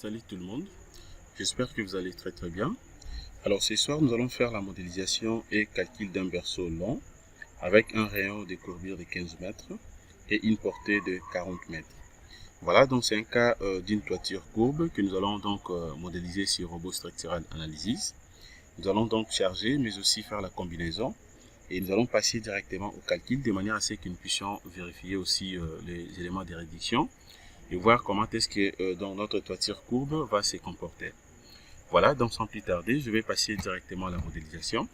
Salut tout le monde, j'espère que vous allez très bien. Alors ce soir nous allons faire la modélisation et calcul d'un berceau long avec un rayon de courbure de 15 mètres et une portée de 40 mètres. Voilà, donc c'est un cas d'une toiture courbe que nous allons donc modéliser sur Robot Structural Analysis. Nous allons donc charger mais aussi faire la combinaison et nous allons passer directement au calcul de manière à ce que nous puissions vérifier aussi les éléments de réduction et voir comment est-ce que dans notre toiture courbe va se comporter. Voilà, donc sans plus tarder, je vais passer directement à la modélisation.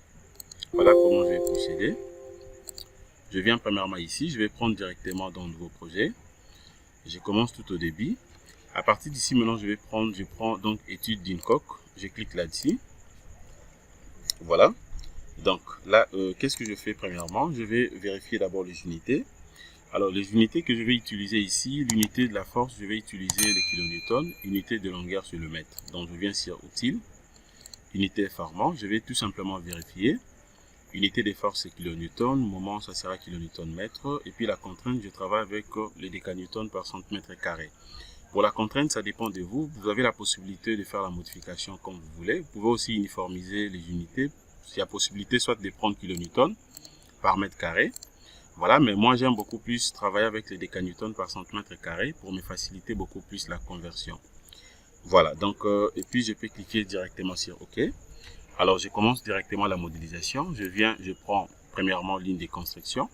Voilà comment je vais procéder. Je viens premièrement ici, je vais prendre directement dans le nouveau projet. Je commence tout au début. À partir d'ici, maintenant, je prends donc étude d'une coque. Je clique là-dessus. Voilà. Donc là, qu'est-ce que je fais premièrement? Je vais vérifier d'abord les unités. Alors, les unités que je vais utiliser ici, l'unité de la force, je vais utiliser les kilonewtons, unité de longueur sur le mètre. Donc, je viens sur Outils, unité formant, je vais tout simplement vérifier. Unité de force, c'est kilonewton, moment, ça sera kilonewton mètre. Et puis, la contrainte, je travaille avec les décanewtons par centimètre carré. Pour la contrainte, ça dépend de vous. Vous avez la possibilité de faire la modification comme vous voulez. Vous pouvez aussi uniformiser les unités. Il y a possibilité soit de prendre kilonewton par mètre carré. Voilà, mais moi j'aime beaucoup plus travailler avec les décanewtons par centimètre carré pour me faciliter beaucoup plus la conversion. Voilà, donc et puis je peux cliquer directement sur OK. Alors je commence directement la modélisation. Je prends premièrement ligne de construction.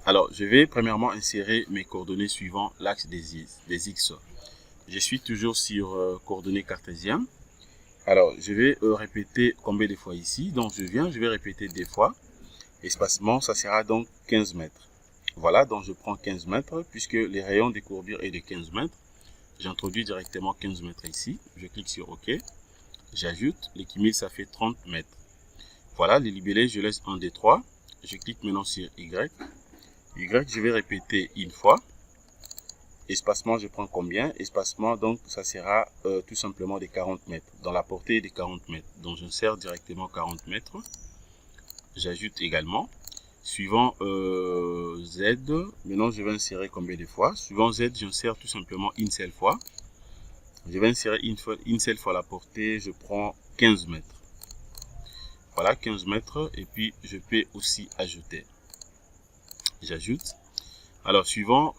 Alors je vais premièrement insérer mes coordonnées suivant l'axe des X. Je suis toujours sur coordonnées cartésiennes. Alors je vais répéter combien de fois ici. Donc je vais répéter 2 fois. Espacement, ça sera donc 15 mètres. Voilà, donc je prends 15 mètres puisque les rayons de courbure est de 15 mètres. J'introduis directement 15 mètres ici. Je clique sur OK. J'ajoute. L'équimètre, ça fait 30 mètres. Voilà, les libellés, je laisse 1, 2, 3. Je clique maintenant sur Y. Y, je vais répéter une fois. Espacement, je prends combien? Espacement, donc, ça sera tout simplement de 40 mètres. Dans la portée de 40 mètres. Donc, j'insère directement 40 mètres. J'ajoute également. Suivant Z, maintenant je vais insérer combien de fois? Suivant Z, j'insère tout simplement une seule fois. Je vais insérer une seule fois la portée, je prends 15 mètres. Voilà, 15 mètres. Et puis, je peux aussi ajouter. J'ajoute. Alors, suivant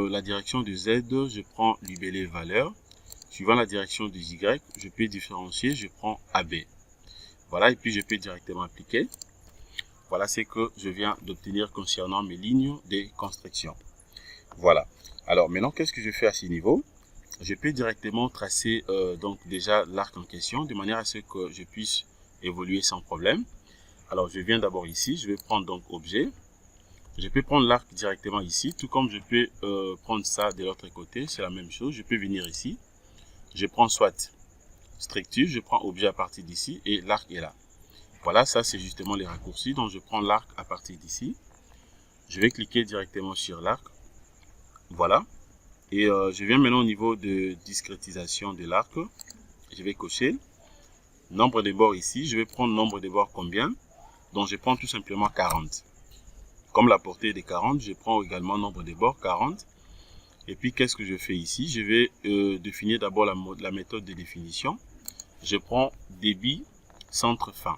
la direction de Z, je prends libellé valeur. Suivant la direction de Y, je peux différencier, je prends AB. Voilà, et puis je peux directement appliquer. Voilà ce que je viens d'obtenir concernant mes lignes de construction. Voilà. Alors maintenant, qu'est-ce que je fais à ce niveau? Je peux directement tracer donc déjà l'arc en question de manière à ce que je puisse évoluer sans problème. Alors je viens d'abord ici, je vais prendre donc objet. Je peux prendre l'arc directement ici, tout comme je peux prendre ça de l'autre côté, c'est la même chose. Je peux venir ici. Je prends soit structure, je prends objet à partir d'ici et l'arc est là. Voilà, ça c'est justement les raccourcis. Donc je prends l'arc à partir d'ici. Je vais cliquer directement sur l'arc. Voilà. Et je viens maintenant au niveau de discrétisation de l'arc. Je vais cocher. Nombre de bords ici. Je vais prendre nombre de bords combien? Donc je prends tout simplement 40. Comme la portée est de 40, je prends également nombre de bords 40. Et puis qu'est-ce que je fais ici? Je vais définir d'abord la méthode de définition. Je prends débit, centre, fin.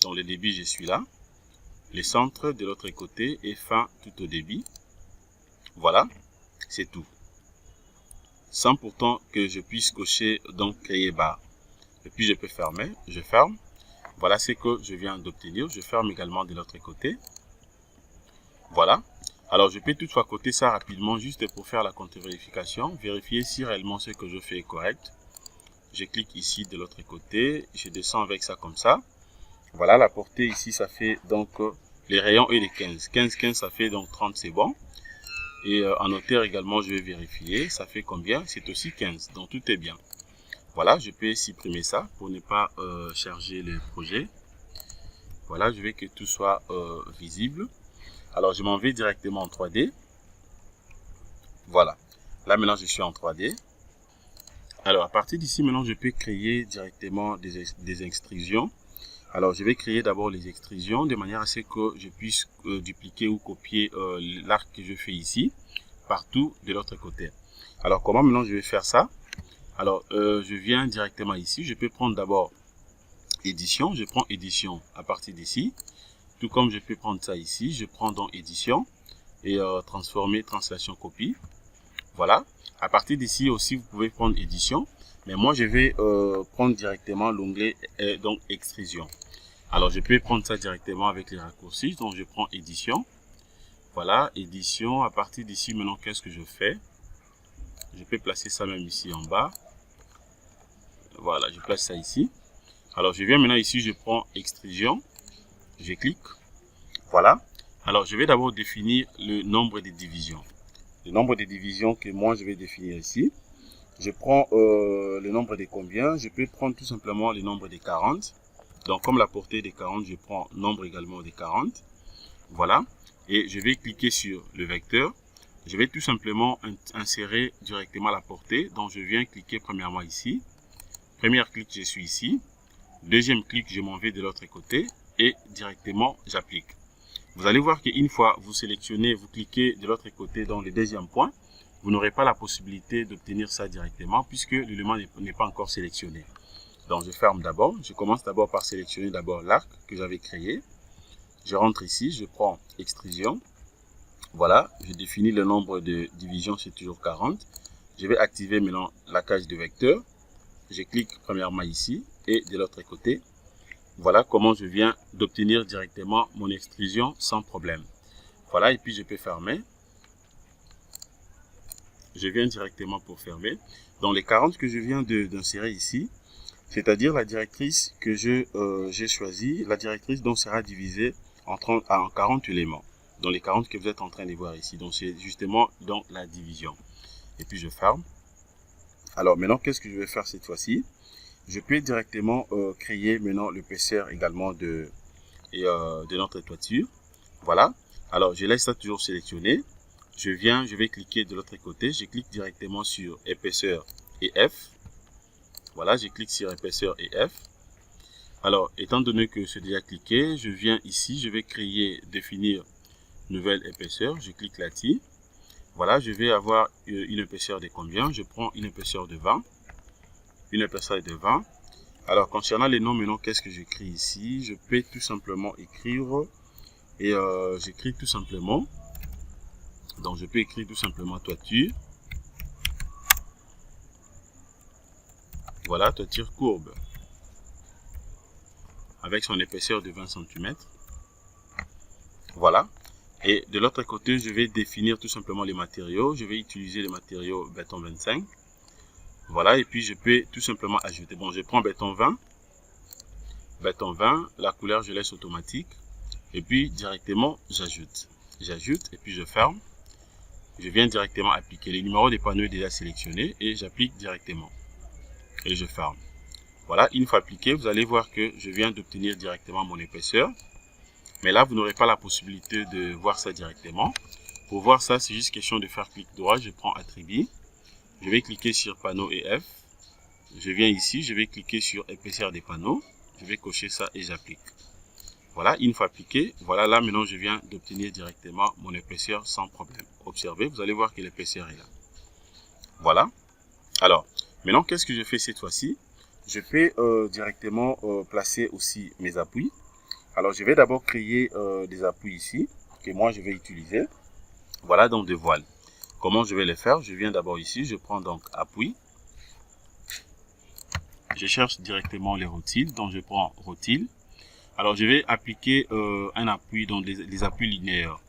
Dans le débit, je suis là. Le centre de l'autre côté et fin tout au débit. Voilà, c'est tout. Sans pourtant que je puisse cocher, donc créer barre. Et puis je peux fermer, je ferme. Voilà ce que je viens d'obtenir. Je ferme également de l'autre côté. Voilà. Alors je peux toutefois coter ça rapidement juste pour faire la contre-vérification. Vérifier si réellement ce que je fais est correct. Je clique ici de l'autre côté. Je descends avec ça comme ça. Voilà, la portée ici, ça fait donc les rayons et les 15. 15, 15, ça fait donc 30, c'est bon. Et en hauteur également, je vais vérifier. Ça fait combien? C'est aussi 15. Donc tout est bien. Voilà, je peux supprimer ça pour ne pas charger le projet. Voilà, je veux que tout soit visible. Alors je m'en vais directement en 3D. Voilà. Là maintenant, je suis en 3D. Alors à partir d'ici, maintenant, je peux créer directement des extrusions. Alors, je vais créer d'abord les extrusions de manière à ce que je puisse dupliquer ou copier l'arc que je fais ici, partout de l'autre côté. Alors, comment maintenant je vais faire ça? Alors, je viens directement ici. Je peux prendre d'abord édition. Je prends édition à partir d'ici. Tout comme je peux prendre ça ici. Je prends donc édition et transformer, translation, copie. Voilà. À partir d'ici aussi, vous pouvez prendre édition. Mais moi, je vais prendre directement l'onglet donc extrusion. Alors, je peux prendre ça directement avec les raccourcis. Donc, je prends édition. Voilà, édition. À partir d'ici, maintenant, qu'est-ce que je fais? Je peux placer ça même ici en bas. Voilà, je place ça ici. Alors, je viens maintenant ici, je prends extrusion. Je clique. Voilà. Alors, je vais d'abord définir le nombre de divisions. Le nombre de divisions que moi, je vais définir ici. Je prends le nombre de combien? Je peux prendre tout simplement le nombre de 40. Donc, comme la portée de 40, je prends nombre également de 40. Voilà. Et je vais cliquer sur le vecteur. Je vais tout simplement insérer directement la portée. Donc, je viens cliquer premièrement ici. Premier clic, je suis ici. Deuxième clic, je m'en vais de l'autre côté. Et directement, j'applique. Vous allez voir qu'une fois vous sélectionnez, vous cliquez de l'autre côté dans le deuxième point, vous n'aurez pas la possibilité d'obtenir ça directement puisque l'élément n'est pas encore sélectionné. Donc, je ferme d'abord. Je commence d'abord par sélectionner d'abord l'arc que j'avais créé. Je rentre ici, je prends extrusion. Voilà, je définis le nombre de divisions, c'est toujours 40. Je vais activer maintenant la case de vecteur. Je clique premièrement ici et de l'autre côté. Voilà comment je viens d'obtenir directement mon extrusion sans problème. Voilà, et puis je peux fermer. Je viens directement pour fermer. Dans les 40 que je viens d'insérer ici, c'est-à-dire la directrice que j'ai choisie, la directrice donc sera divisée en 40 éléments. Dans les 40 que vous êtes en train de voir ici. Donc, c'est justement donc la division. Et puis, je ferme. Alors, maintenant, qu'est-ce que je vais faire cette fois-ci? Je peux directement créer maintenant l'épaisseur également de notre toiture. Voilà. Alors, je laisse ça toujours sélectionné. Je vais cliquer de l'autre côté. Je clique directement sur épaisseur et F. Voilà, je clique sur épaisseur et F. Alors, étant donné que c'est déjà cliqué, je viens ici, je vais définir nouvelle épaisseur. Je clique là-dessus. Voilà, je vais avoir une épaisseur de combien? Je prends une épaisseur de 20. Une épaisseur de 20. Alors, concernant les noms, maintenant, qu'est-ce que j'écris ici? Je peux tout simplement écrire et j'écris tout simplement. Donc, je peux écrire tout simplement toiture. Voilà, toiture courbe. Avec son épaisseur de 20 cm. Voilà. Et de l'autre côté, je vais définir tout simplement les matériaux. Je vais utiliser les matériaux béton 25. Voilà, et puis je peux tout simplement ajouter. Bon, je prends béton 20. Béton 20, la couleur, je laisse automatique. Et puis, directement, j'ajoute. J'ajoute et puis je ferme. Je viens directement appliquer. Le numéro des panneaux est déjà sélectionné et j'applique directement. Et je ferme. Voilà, une fois appliqué, vous allez voir que je viens d'obtenir directement mon épaisseur. Mais là, vous n'aurez pas la possibilité de voir ça directement. Pour voir ça, c'est juste question de faire clic droit. Je prends attribut. Je vais cliquer sur panneau et F. Je viens ici, je vais cliquer sur épaisseur des panneaux. Je vais cocher ça et j'applique. Voilà, une fois appliqué, voilà, là maintenant je viens d'obtenir directement mon épaisseur sans problème. Observez, vous allez voir que l'épaisseur est là. Voilà. Alors, maintenant, qu'est-ce que je fais cette fois-ci? Je peux directement placer aussi mes appuis. Alors, je vais d'abord créer des appuis ici, que moi je vais utiliser. Voilà, donc des voiles. Comment je vais les faire? Je viens d'abord ici, je prends donc appui. Je cherche directement les rotiles, donc je prends rotile. Alors, je vais appliquer un appui, donc des appuis linéaires.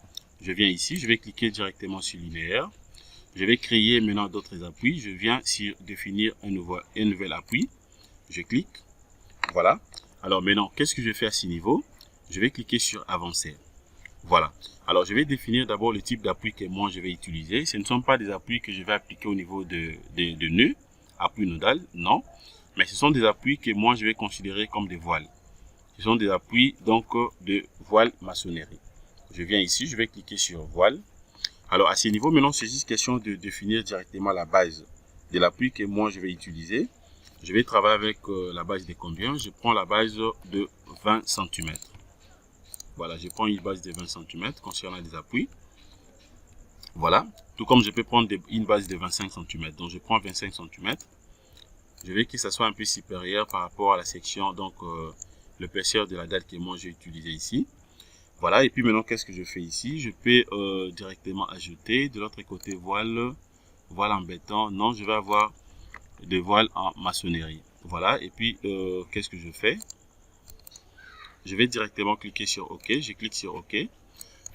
Je viens ici, je vais cliquer directement sur linéaire. Je vais créer maintenant d'autres appuis. Je viens sur définir un nouvel appui. Je clique. Voilà. Alors maintenant, qu'est-ce que je fais à ce niveau? Je vais cliquer sur avancer. Voilà. Alors, je vais définir d'abord le type d'appui que moi je vais utiliser. Ce ne sont pas des appuis que je vais appliquer au niveau de nœuds, appui nodal, non. Mais ce sont des appuis que moi je vais considérer comme des voiles. Ce sont des appuis donc de voile maçonnerie. Je viens ici, je vais cliquer sur voile. Alors, à ce niveau, maintenant, c'est juste question de définir directement la base de l'appui que moi je vais utiliser. Je vais travailler avec la base de combien? Je prends la base de 20 cm. Voilà, je prends une base de 20 cm concernant les appuis. Voilà, tout comme je peux prendre une base de 25 cm. Donc, je prends 25 cm. je veux que ça soit un peu supérieur par rapport à la section, donc l'épaisseur de la dalle que moi j'ai utilisé ici. Voilà, et puis maintenant qu'est-ce que je fais ici? Je peux directement ajouter de l'autre côté voile en béton. Non, je vais avoir des voiles en maçonnerie. Voilà, et puis qu'est-ce que je fais? Je vais directement cliquer sur OK. Je clique sur OK.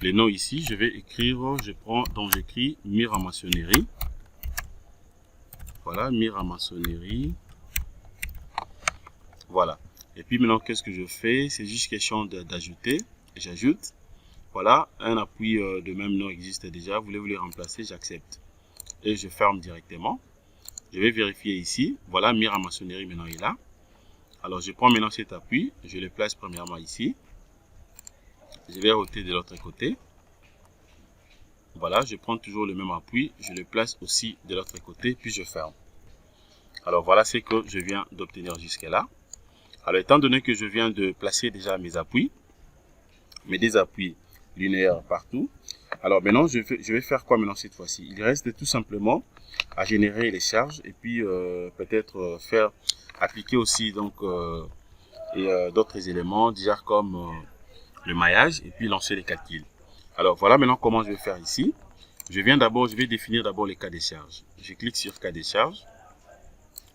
Les noms ici, je vais écrire, j'écris mur en maçonnerie. Voilà, mur en maçonnerie. Voilà. Et puis maintenant, qu'est-ce que je fais? C'est juste question d'ajouter. J'ajoute. Voilà, un appui de même nom existe déjà. Voulez-vous le remplacer? J'accepte. Et je ferme directement. Je vais vérifier ici. Voilà, mur en maçonnerie maintenant est là. Alors, je prends maintenant cet appui. Je le place premièrement ici. Je vais ôter de l'autre côté. Voilà, je prends toujours le même appui. Je le place aussi de l'autre côté. Puis je ferme. Alors, voilà ce que je viens d'obtenir jusque-là. Alors, étant donné que je viens de placer déjà mes appuis, mes deux appuis linéaires partout, alors maintenant, je vais faire quoi maintenant cette fois-ci? Il reste tout simplement à générer les charges et puis peut-être appliquer aussi donc d'autres éléments, déjà comme le maillage et puis lancer les calculs. Alors, voilà maintenant comment je vais faire ici. Je vais définir d'abord les cas de charge. Je clique sur cas de charge.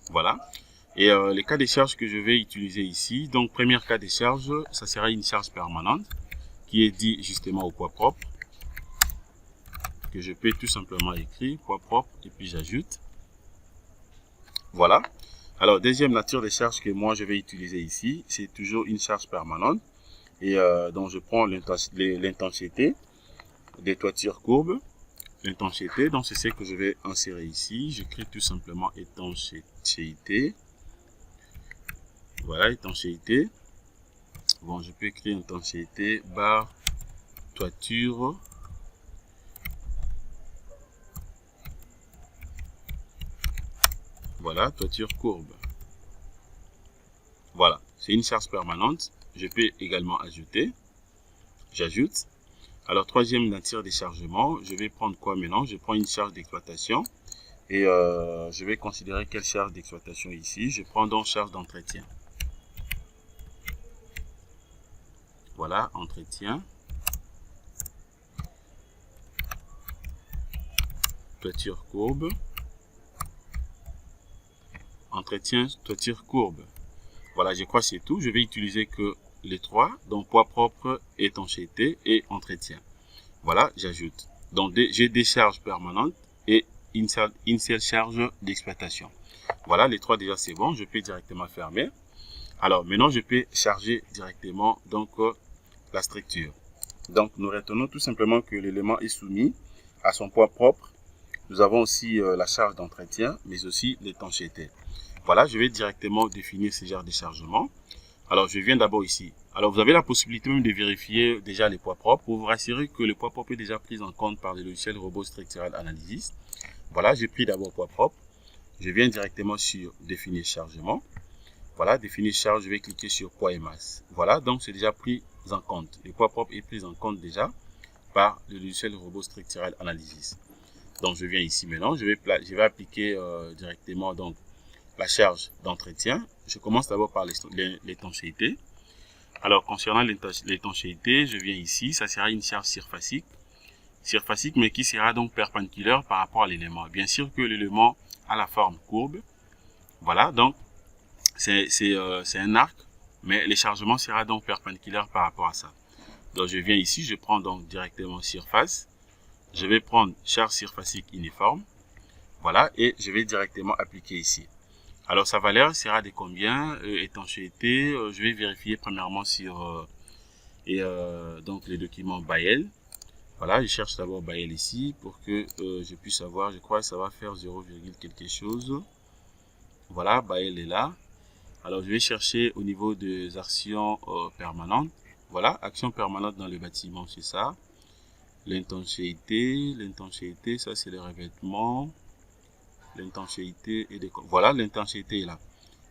Voilà. Et les cas de charge que je vais utiliser ici, donc premier cas de charge, ça sera une charge permanente qui est dit justement au poids propre, que je peux tout simplement écrire poids propre et puis j'ajoute. Voilà. Alors deuxième nature de charge que moi je vais utiliser ici, c'est toujours une charge permanente et donc je prends l'intensité des toitures courbes, l'intensité, donc c'est ce que je vais insérer ici. J'écris tout simplement étanchéité. Voilà, étanchéité. Bon, je peux écrire étanchéité, barre, toiture. Voilà, toiture courbe. Voilà, c'est une charge permanente. Je peux également ajouter. J'ajoute. Alors, troisième nature de chargement, je vais prendre quoi maintenant? Je prends une charge d'exploitation. Et je vais considérer quelle charge d'exploitation ici. Je prends donc charge d'entretien. Voilà, entretien. Toiture courbe. Entretien, toiture courbe. Voilà, je crois que c'est tout. Je vais utiliser que les trois, donc poids propre, étanchéité et entretien. Voilà, j'ajoute. Donc, j'ai des charges permanentes et une seule charge d'exploitation. Voilà, les trois déjà c'est bon. Je peux directement fermer. Alors, maintenant, je peux charger directement donc la structure. Donc, nous retenons tout simplement que l'élément est soumis à son poids propre. Nous avons aussi la charge d'entretien, mais aussi l'étanchéité. Voilà, je vais directement définir ces genres de chargement. Alors, je viens d'abord ici. Alors, vous avez la possibilité même de vérifier déjà les poids propres pour vous rassurer que le poids propre est déjà pris en compte par le logiciel Robot Structural Analysis. Voilà, j'ai pris d'abord poids propre. Je viens directement sur définir chargement. Voilà, définir charge, je vais cliquer sur poids et masse. Voilà, donc c'est déjà pris en compte. Le poids propre est pris en compte déjà par le logiciel Robot Structural Analysis. Donc, je viens ici maintenant. Je vais appliquer directement donc la charge d'entretien. Je commence d'abord par l'étanchéité. Alors, concernant l'étanchéité, je viens ici. Ça sera une charge surfacique. Surfacique, mais qui sera donc perpendiculaire par rapport à l'élément. Bien sûr que l'élément a la forme courbe. Voilà, donc c'est un arc, mais le chargement sera donc perpendiculaire par rapport à ça. Donc, je viens ici. Je prends donc directement surface. Je vais prendre charge surfacique uniforme. Voilà, et je vais directement appliquer ici. Alors, sa valeur sera de combien? Étanchéité, je vais vérifier premièrement sur donc les documents Bayel. Voilà, je cherche d'abord Bayel ici pour que je puisse avoir, je crois que ça va faire 0, quelque chose. Voilà, Bayel est là. Alors, je vais chercher au niveau des actions permanentes. Voilà, action permanente dans le bâtiment, c'est ça. L'étanchéité, ça c'est le revêtement. L'étanchéité est de... Voilà, l'étanchéité est là.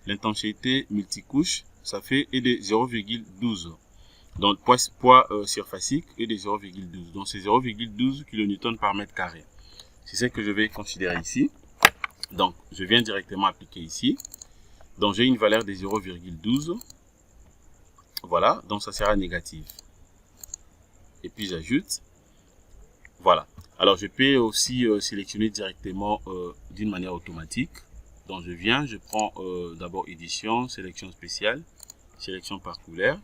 L'étanchéité multicouche, ça fait est de 0,12. Donc, poids surfacique est de 0,12. Donc, c'est 0,12 kN par mètre carré. C'est ce que je vais considérer ici. Donc, je viens directement appliquer ici. Donc j'ai une valeur de 0,12. Voilà, donc ça sera négatif. Et puis j'ajoute. Voilà. Alors je peux aussi sélectionner directement d'une manière automatique. Donc je viens, je prends d'abord édition, sélection spéciale, sélection par couleur.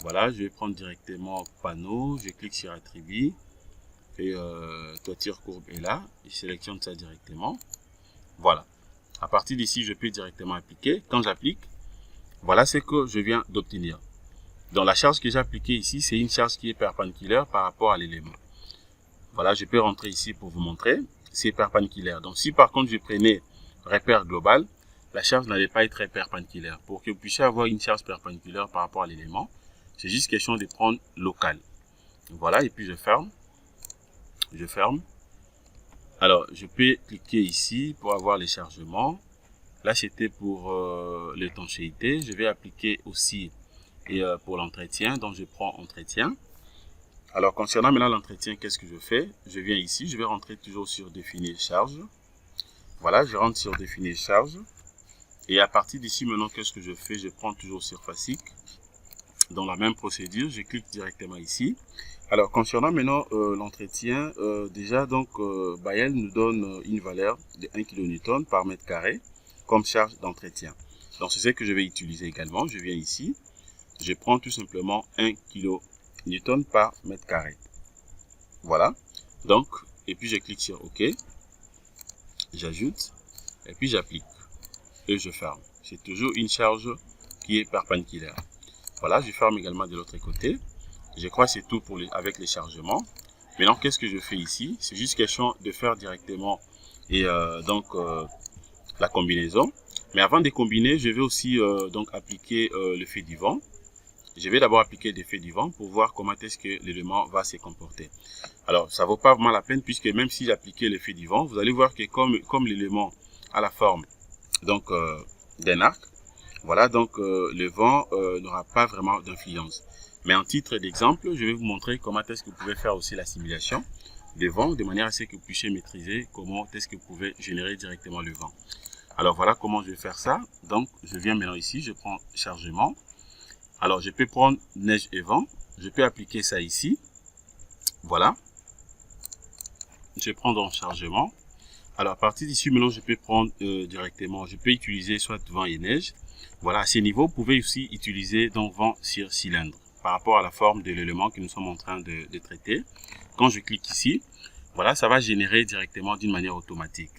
Voilà, je vais prendre directement panneau, je clique sur attribut et toiture courbe est là, je sélectionne ça directement. Voilà. À partir d'ici, je peux directement appliquer. Quand j'applique, voilà ce que je viens d'obtenir. Donc la charge que j'ai appliquée ici, c'est une charge qui est perpendiculaire par rapport à l'élément. Voilà, je peux rentrer ici pour vous montrer. C'est perpendiculaire. Donc si par contre je prenais repère global, la charge n'allait pas être perpendiculaire. Pour que vous puissiez avoir une charge perpendiculaire par rapport à l'élément, c'est juste question de prendre local. Voilà, et puis je ferme. Je ferme. Alors, je peux cliquer ici pour avoir les chargements. Là, c'était pour l'étanchéité. Je vais appliquer aussi pour l'entretien. Donc, je prends entretien. Alors, concernant maintenant l'entretien, qu'est-ce que je fais? Je viens ici. Je vais rentrer toujours sur définir charge. Voilà, je rentre sur définir charge. Et à partir d'ici, maintenant, qu'est-ce que je fais? Je prends toujours surfacique. Dans la même procédure, je clique directement ici. Alors, concernant maintenant l'entretien, déjà, donc, Bayel nous donne une valeur de 1 kN par mètre carré comme charge d'entretien. Donc, c'est ce que je vais utiliser également. Je viens ici, je prends tout simplement 1 kN par mètre carré. Voilà. Donc, et puis je clique sur OK. J'ajoute, et puis j'applique. Et je ferme. C'est toujours une charge qui est perpendiculaire. Voilà, je ferme également de l'autre côté. Je crois que c'est tout pour avec les chargements. Maintenant, qu'est-ce que je fais ici? C'est juste question de faire directement la combinaison. Mais avant de combiner, je vais aussi donc appliquer l'effet du vent. Je vais d'abord appliquer l'effet du vent pour voir comment est-ce que l'élément va se comporter. Alors, ça vaut pas vraiment la peine puisque même si j'appliquais l'effet du vent, vous allez voir que comme l'élément a la forme donc d'un arc, voilà, donc le vent n'aura pas vraiment d'influence. Mais en titre d'exemple, je vais vous montrer comment est-ce que vous pouvez faire aussi la simulation de vent, de manière à ce que vous puissiez maîtriser comment est-ce que vous pouvez générer directement le vent. Alors voilà comment je vais faire ça. Donc je viens maintenant ici, je prends chargement. Alors je peux prendre neige et vent, je peux appliquer ça ici. Voilà. Je prends donc chargement. Alors à partir d'ici, maintenant je peux prendre directement, je peux utiliser soit vent et neige. Voilà, à ce niveau, vous pouvez aussi utiliser donc vent sur cylindre par rapport à la forme de l'élément que nous sommes en train de traiter. Quand je clique ici, voilà, ça va générer directement d'une manière automatique.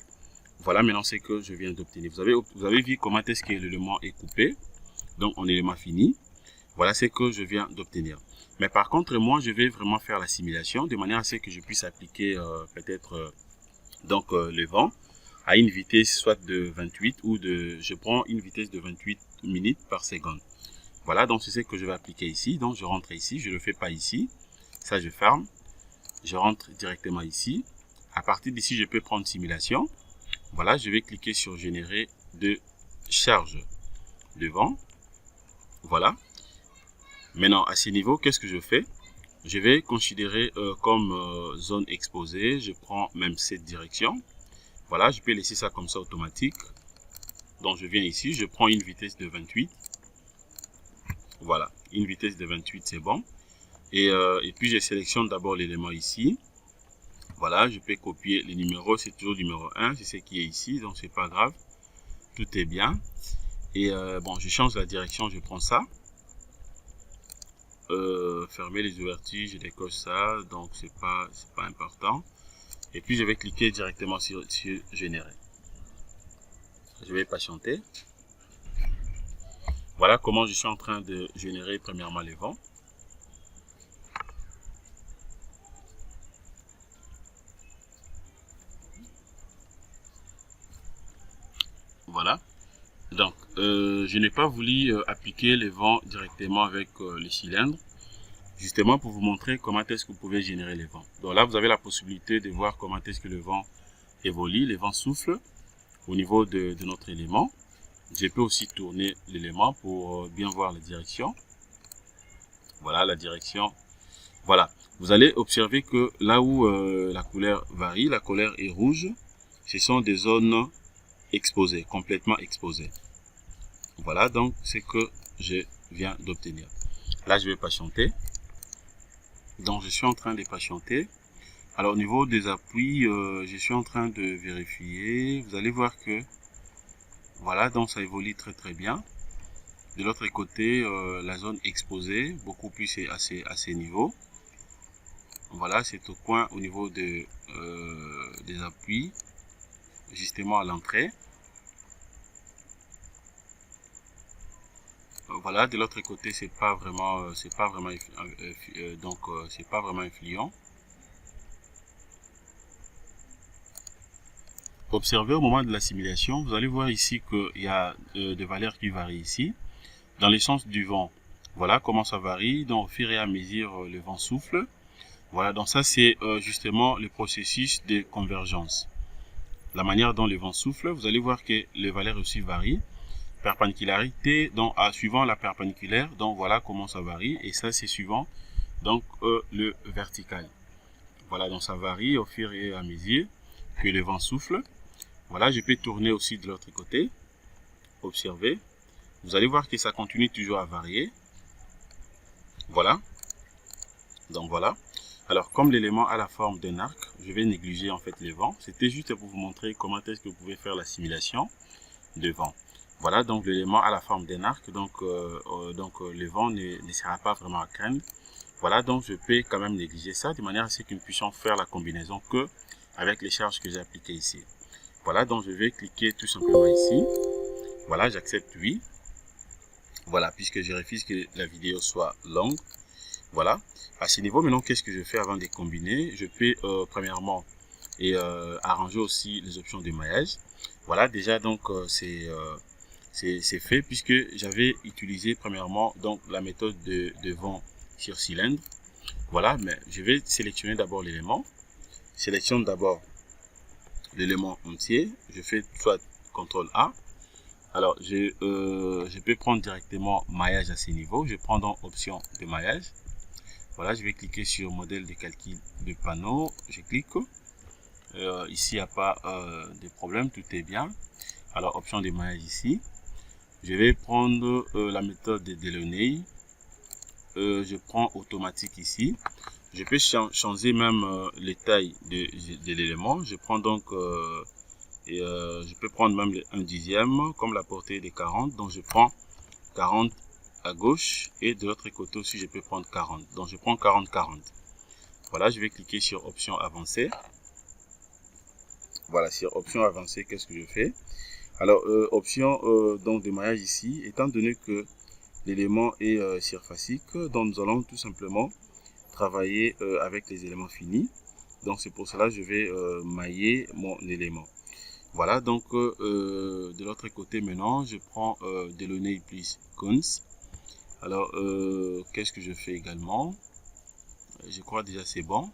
Voilà maintenant ce que je viens d'obtenir. Vous avez vu comment est-ce que l'élément est coupé, donc en élément fini. Voilà ce que je viens d'obtenir. Mais par contre, moi, je vais vraiment faire la simulation de manière à ce que je puisse appliquer peut-être le vent à une vitesse soit de 28 ou je prends une vitesse de 28 minutes par seconde. Voilà, donc c'est ce que je vais appliquer ici. Donc je rentre ici, je ne le fais pas ici. Ça, je ferme. Je rentre directement ici. À partir d'ici, je peux prendre simulation. Voilà, je vais cliquer sur générer de charge de vent. Voilà. Maintenant, à ce niveau, qu'est-ce que je fais? Je vais considérer comme zone exposée. Je prends même cette direction. Voilà, je peux laisser ça comme ça automatique. Donc, je viens ici, je prends une vitesse de 28. Voilà, une vitesse de 28, c'est bon. Et puis, je sélectionne d'abord l'élément ici. Voilà, je peux copier les numéros. C'est toujours numéro 1, c'est ce qui est ici, donc c'est pas grave. Tout est bien. Et bon, je change la direction, je prends ça. Fermer les ouvertures, je décoche ça, donc c'est pas important. Et puis je vais cliquer directement sur générer. Je vais patienter. Voilà comment je suis en train de générer premièrement les vents. Voilà. Donc, je n'ai pas voulu appliquer les vents directement avec les cylindres, justement pour vous montrer comment est-ce que vous pouvez générer les vents. Donc là, vous avez la possibilité de voir comment est-ce que le vent évolue, les vents soufflent au niveau de notre élément. Je peux aussi tourner l'élément pour bien voir la direction. Voilà la direction. Voilà. Vous allez observer que là où la couleur varie, la couleur est rouge, ce sont des zones exposées, complètement exposées. Voilà donc ce que je viens d'obtenir. Là, je vais patienter. Donc, je suis en train de patienter. Alors, au niveau des appuis, je suis en train de vérifier. Vous allez voir que, voilà, donc ça évolue très bien. De l'autre côté, la zone exposée, beaucoup plus à ces niveaux. Voilà, c'est au coin, au niveau des appuis, justement à l'entrée. Voilà, de l'autre côté, c'est pas vraiment influent. Observez au moment de la simulation, vous allez voir ici qu'il y a des valeurs qui varient ici, dans le sens du vent. Voilà comment ça varie, donc au fur et à mesure le vent souffle. Voilà, donc ça c'est justement le processus de convergence. La manière dont le vent souffle, vous allez voir que les valeurs aussi varient. Perpendicularité, donc suivant la perpendiculaire, donc voilà comment ça varie, et ça c'est suivant donc le vertical. Voilà, donc ça varie au fur et à mesure que le vent souffle. Voilà, je peux tourner aussi de l'autre côté, observer. Vous allez voir que ça continue toujours à varier. Voilà, donc voilà. Alors, comme l'élément a la forme d'un arc, je vais négliger en fait les vents. C'était juste pour vous montrer comment est-ce que vous pouvez faire la simulation de vent. Voilà, donc l'élément a la forme d'un arc, donc le vent ne sera pas vraiment à craindre. Voilà, donc je peux quand même négliger ça de manière à ce que nous puissions faire la combinaison que avec les charges que j'ai appliquées ici. Voilà, donc je vais cliquer tout simplement ici. Voilà, j'accepte oui. Voilà, puisque je refuse que la vidéo soit longue. Voilà, à ce niveau, maintenant, qu'est-ce que je fais avant de combiner? Je peux premièrement arranger aussi les options de maillage. Voilà, déjà donc c'est fait puisque j'avais utilisé premièrement donc la méthode de vent sur cylindre. Voilà, mais je vais sélectionner d'abord l'élément. Sélectionne d'abord l'élément entier. Je fais soit CTRL A. Alors, je peux prendre directement maillage à ce niveau. Je prends donc option de maillage. Voilà, je vais cliquer sur modèle de calcul de panneau. Je clique. Ici, il n'y a pas de problème, tout est bien. Alors, option de maillage ici. Je vais prendre la méthode de Delaunay. Je prends automatique ici. Je peux changer même les tailles de l'élément. Je prends donc, je peux prendre même un dixième, comme la portée de 40. Donc, je prends 40 à gauche et de l'autre côté aussi, je peux prendre 40. Donc, je prends 40-40. Voilà, je vais cliquer sur option avancée. Voilà, sur option avancée, qu'est-ce que je fais? Alors, option donc de maillage ici, étant donné que l'élément est surfacique, donc nous allons tout simplement travailler avec les éléments finis. Donc, c'est pour cela que je vais mailler mon élément. Voilà, donc de l'autre côté maintenant, je prends Delaunay plus Kunz. Alors, qu'est-ce que je fais également? Je crois déjà c'est bon.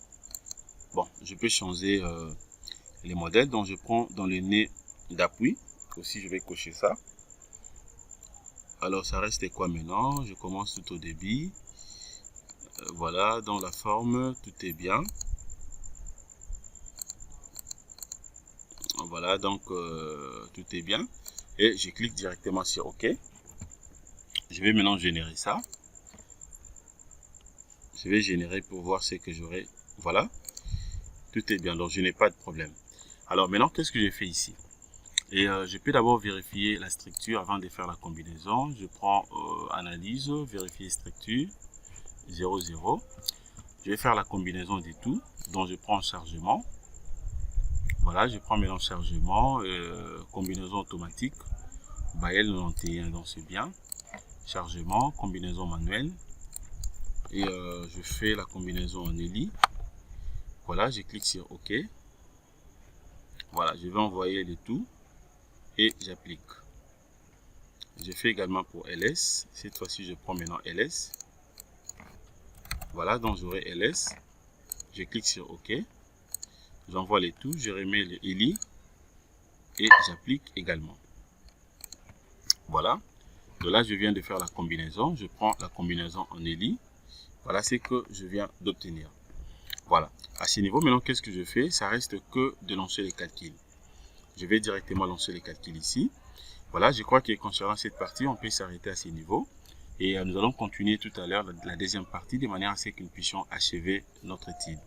Bon, je peux changer les modèles. Donc, je prends dans le nez d'appui. Aussi, je vais cocher ça. Alors, ça reste quoi maintenant? Je commence tout au début. Voilà, dans la forme, tout est bien. Voilà, donc tout est bien. Et je clique directement sur OK. Je vais maintenant générer ça. Je vais générer pour voir ce que j'aurai. Voilà, tout est bien, donc je n'ai pas de problème. Alors maintenant, qu'est-ce que j'ai fait ici? Et je peux d'abord vérifier la structure avant de faire la combinaison. Je prends analyse, vérifier structure, 0, 0. Je vais faire la combinaison du tout. Donc je prends chargement. Voilà, je prends maintenant chargement, combinaison automatique, Bael 91, donc c'est bien. Chargement, combinaison manuelle. Et je fais la combinaison en ELI. Voilà, je clique sur OK. Voilà, je vais envoyer le tout et j'applique. Je fais également pour LS. Cette fois-ci, je prends maintenant LS. Voilà, donc j'aurai LS. Je clique sur OK. J'envoie les tout. Je remets le ELI et j'applique également. Voilà. Donc là, je viens de faire la combinaison. Je prends la combinaison en ELI. Voilà ce que je viens d'obtenir. Voilà. À ce niveau, maintenant, qu'est-ce que je fais? Ça reste que de lancer les calculs. Je vais directement lancer les calculs ici. Voilà, je crois que concernant cette partie, on peut s'arrêter à ce niveau. Et nous allons continuer tout à l'heure la deuxième partie de manière à ce que nous puissions achever notre étude.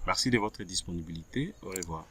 Merci de votre disponibilité. Au revoir.